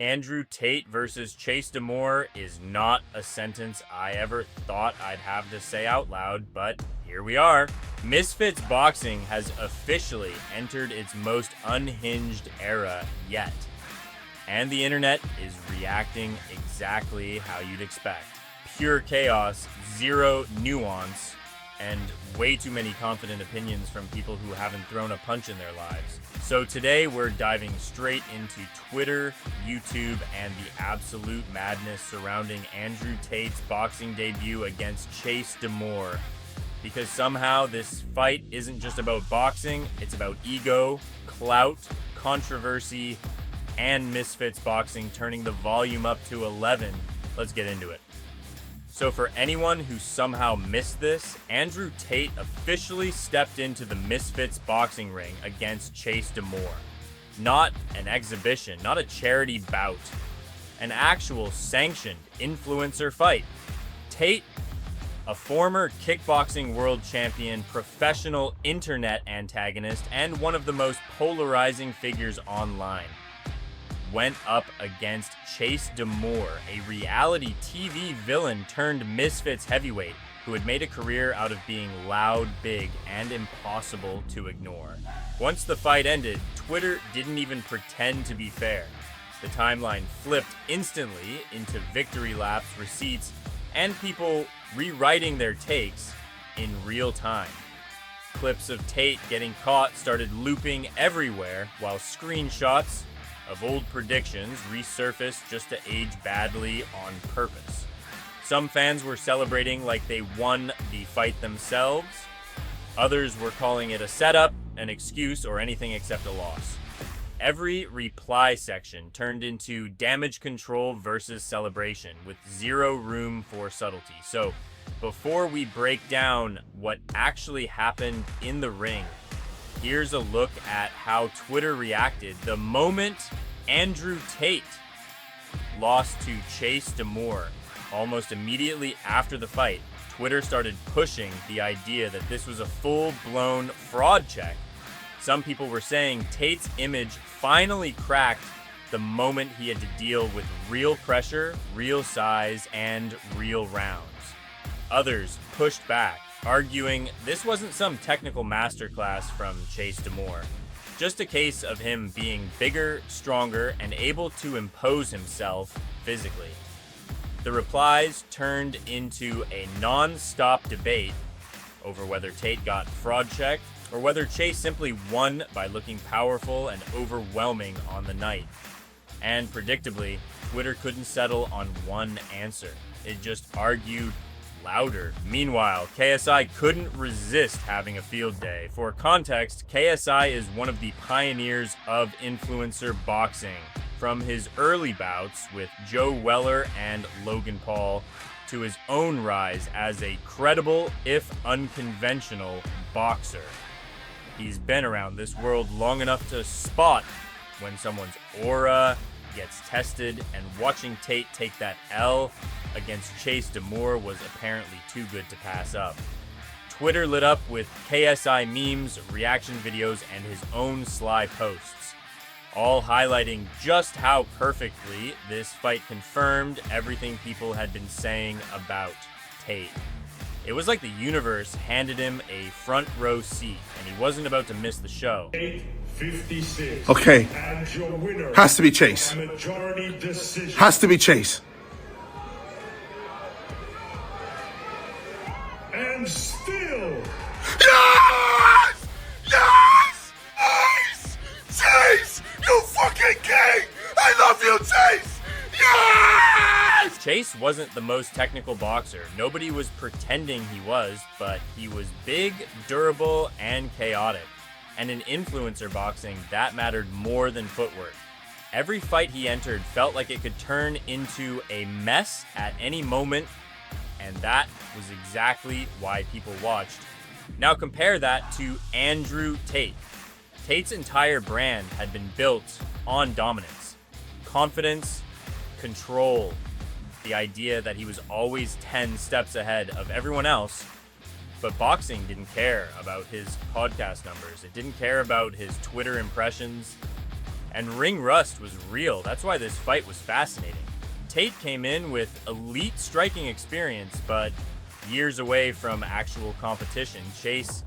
Andrew Tate versus Chase DeMoor is not a sentence I ever thought I'd have to say out loud, but here we are. Misfits boxing has officially entered its most unhinged era yet. And the internet is reacting exactly how you'd expect. Pure chaos, zero nuance, and way too many confident opinions from people who haven't thrown a punch in their lives. So today we're diving straight into Twitter, YouTube, and the absolute madness surrounding Andrew Tate's boxing debut against Chase DeMoor. Because somehow this fight isn't just about boxing, it's about ego, clout, controversy, and Misfits boxing turning the volume up to 11. Let's get into it. So for anyone who somehow missed this, Andrew Tate officially stepped into the Misfits boxing ring against Chase DeMoor. Not an exhibition, not a charity bout. An actual sanctioned influencer fight. Tate, a former kickboxing world champion, professional internet antagonist, and one of the most polarizing figures online, went up against Chase DeMoor, a reality TV villain turned Misfits heavyweight who had made a career out of being loud, big, and impossible to ignore. Once the fight ended, Twitter didn't even pretend to be fair. The timeline flipped instantly into victory laps, receipts, and people rewriting their takes in real time. Clips of Tate getting caught started looping everywhere, while screenshots of old predictions resurfaced just to age badly on purpose. Some fans were celebrating like they won the fight themselves. Others were calling it a setup, an excuse, or anything except a loss. Every reply section turned into damage control versus celebration, with zero room for subtlety. So, before we break down what actually happened in the ring, here's a look at how Twitter reacted the moment Andrew Tate lost to Chase DeMoor. Almost immediately after the fight, Twitter started pushing the idea that this was a full-blown fraud check. Some people were saying Tate's image finally cracked the moment he had to deal with real pressure, real size, and real rounds. Others pushed back, arguing this wasn't some technical masterclass from Chase DeMoor, just a case of him being bigger, stronger, and able to impose himself physically. The replies turned into a non-stop debate over whether Tate got fraud checked or whether Chase simply won by looking powerful and overwhelming on the night. And predictably, Twitter couldn't settle on one answer. It just argued louder. Meanwhile, KSI couldn't resist having a field day. For context, KSI is one of the pioneers of influencer boxing. From his early bouts with Joe Weller and Logan Paul to his own rise as a credible, if unconventional, boxer. He's been around this world long enough to spot when someone's aura gets tested, and watching Tate take that L against Chase DeMoor was apparently too good to pass up. Twitter lit up with KSI memes, reaction videos, and his own sly posts, all highlighting just how perfectly this fight confirmed everything people had been saying about Tate. It was like the universe handed him a front row seat, and he wasn't about to miss the show. 8:56. Okay. And your winner, Has to be Chase. majority decision. Has to be Chase. And still, Yes! Yes! Chase! Chase! You fucking king! I love you, Chase! Yes! Chase wasn't the most technical boxer. Nobody was pretending he was, but he was big, durable, and chaotic. And in influencer boxing, that mattered more than footwork. Every fight he entered felt like it could turn into a mess at any moment, and that was exactly why people watched. Now compare that to Andrew Tate. Tate's entire brand had been built on dominance, confidence, control, the idea that he was always 10 steps ahead of everyone else. But boxing didn't care about his podcast numbers. It didn't care about his Twitter impressions. And ring rust was real. That's why this fight was fascinating. Tate came in with elite striking experience, but years away from actual competition. Chase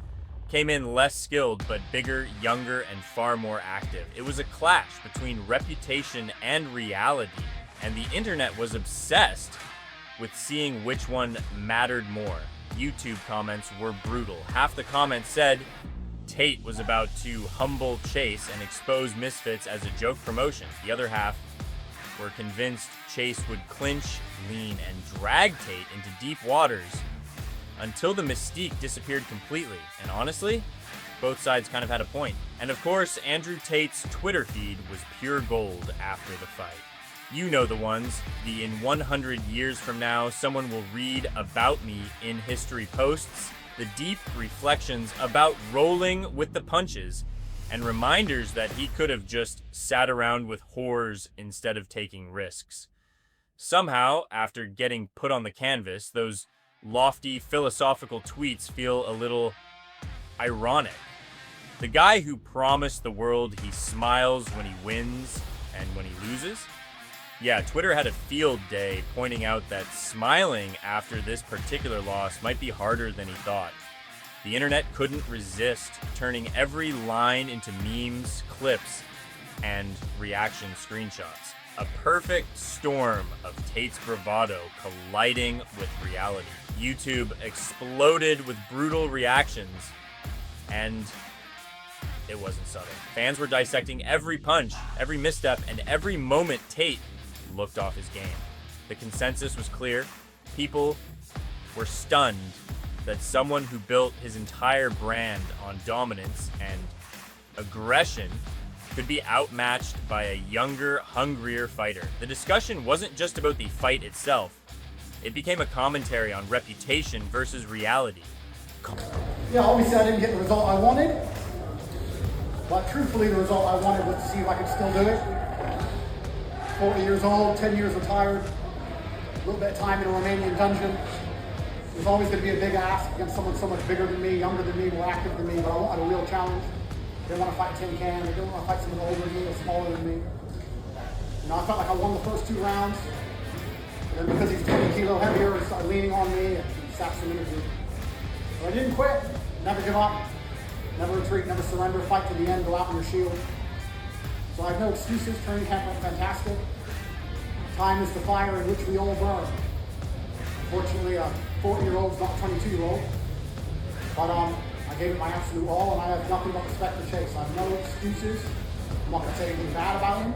came in less skilled, but bigger, younger, and far more active. It was a clash between reputation and reality, and the internet was obsessed with seeing which one mattered more. YouTube comments were brutal. Half the comments said Tate was about to humble Chase and expose Misfits as a joke promotion. The other half were convinced Chase would clinch, lean, and drag Tate into deep waters until the mystique disappeared completely. And honestly, both sides kind of had a point. And of course, Andrew Tate's Twitter feed was pure gold after the fight. You know the ones. The in 100 years from now, someone will read about me in history posts, the deep reflections about rolling with the punches, and reminders that he could have just sat around with whores instead of taking risks. Somehow, after getting put on the canvas, those lofty philosophical tweets feel a little ironic. The guy who promised the world he smiles when he wins and when he loses? Yeah, Twitter had a field day pointing out that smiling after this particular loss might be harder than he thought. The internet couldn't resist turning every line into memes, clips, and reaction screenshots. A perfect storm of Tate's bravado colliding with reality. YouTube exploded with brutal reactions, and it wasn't subtle. Fans were dissecting every punch, every misstep, and every moment Tate looked off his game. The consensus was clear. People were stunned that someone who built his entire brand on dominance and aggression could be outmatched by a younger, hungrier fighter. The discussion wasn't just about the fight itself. It became a commentary on reputation versus reality. Yeah, obviously I didn't get the result I wanted, but truthfully the result I wanted was to see if I could still do it. 40 years old, 10 years retired, a little bit of time in a Romanian dungeon. It was always going to be a big ask against someone so much bigger than me, younger than me, more active than me, but I wanted a real challenge. I didn't want to fight Tin Can, I didn't want to fight someone older than me or smaller than me. You know, I felt like I won the first 2 rounds, and then because he's 20 kilo heavier, he started leaning on me and he sat some interview. But I didn't quit, never give up, never retreat, never surrender, fight to the end, go out on your shield. So I have no excuses. Training camp went fantastic. Time is the fire in which we all burn. Unfortunately, a 40-year-old is not a 22-year-old. But I gave it my absolute all, and I have nothing but respect for Chase. I have no excuses. I'm not going to say anything bad about him.